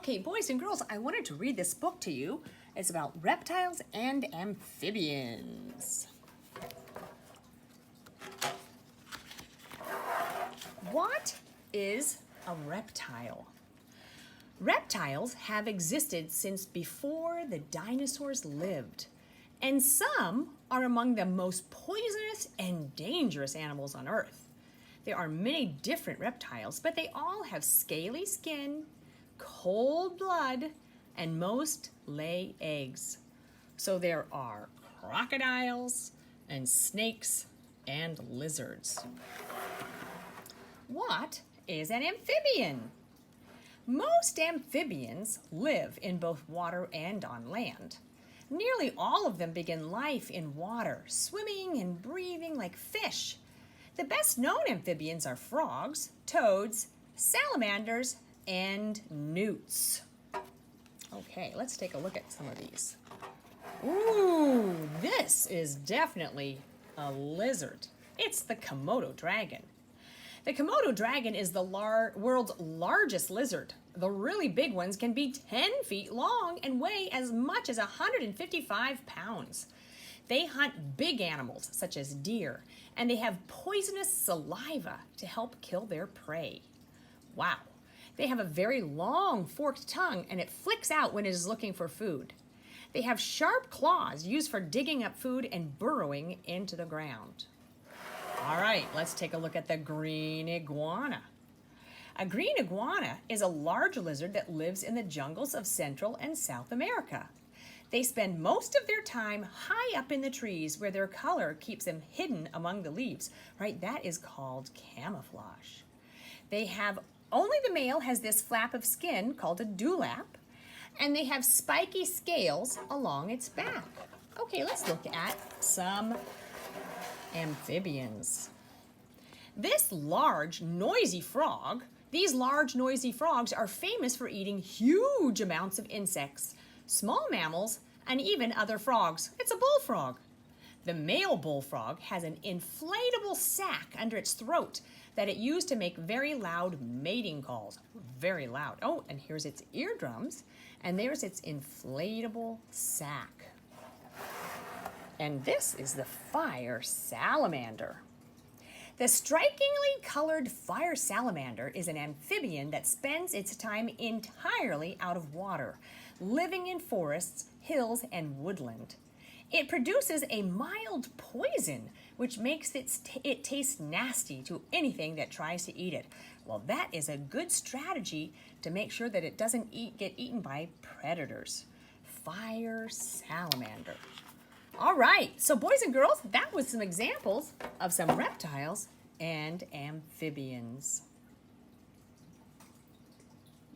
Okay, boys and girls, I wanted to read this book to you. It's about reptiles and amphibians. What is a reptile? Reptiles have existed since before the dinosaurs lived, and some are among the most poisonous and dangerous animals on Earth. There are many different reptiles, but they all have scaly skin, cold blood, and most lay eggs. So there are crocodiles and snakes and lizards. What is an amphibian? Most amphibians live in both water and on land. Nearly all of them begin life in water, swimming and breathing like fish. The best known amphibians are frogs, toads, salamanders, and newts. Okay, let's take a look at some of these. Ooh, this is definitely a lizard. It's the Komodo dragon. The Komodo dragon is the world's largest lizard. The really big ones can be 10 feet long and weigh as much as 155 pounds. They hunt big animals such as deer, and they have poisonous saliva to help kill their prey. Wow. They have a very long forked tongue, and it flicks out when it is looking for food. They have sharp claws used for digging up food and burrowing into the ground. All right, let's take a look at the green iguana. A green iguana is a large lizard that lives in the jungles of Central and South America. They spend most of their time high up in the trees where their color keeps them hidden among the leaves. Right, that is called camouflage. Only the male has this flap of skin called a dewlap, and they have spiky scales along its back. Okay, let's look at some amphibians. These large, noisy frogs are famous for eating huge amounts of insects, small mammals, and even other frogs. It's a bullfrog. The male bullfrog has an inflatable sac under its throat that it used to make very loud mating calls. Very loud. Oh, and here's its eardrums, and there's its inflatable sac. And this is the fire salamander. The strikingly colored fire salamander is an amphibian that spends its time entirely out of water, living in forests, hills, and woodland. It produces a mild poison, which makes it taste nasty to anything that tries to eat it. Well, that is a good strategy to make sure that it doesn't get eaten by predators. Fire salamander. All right, so boys and girls, that was some examples of some reptiles and amphibians.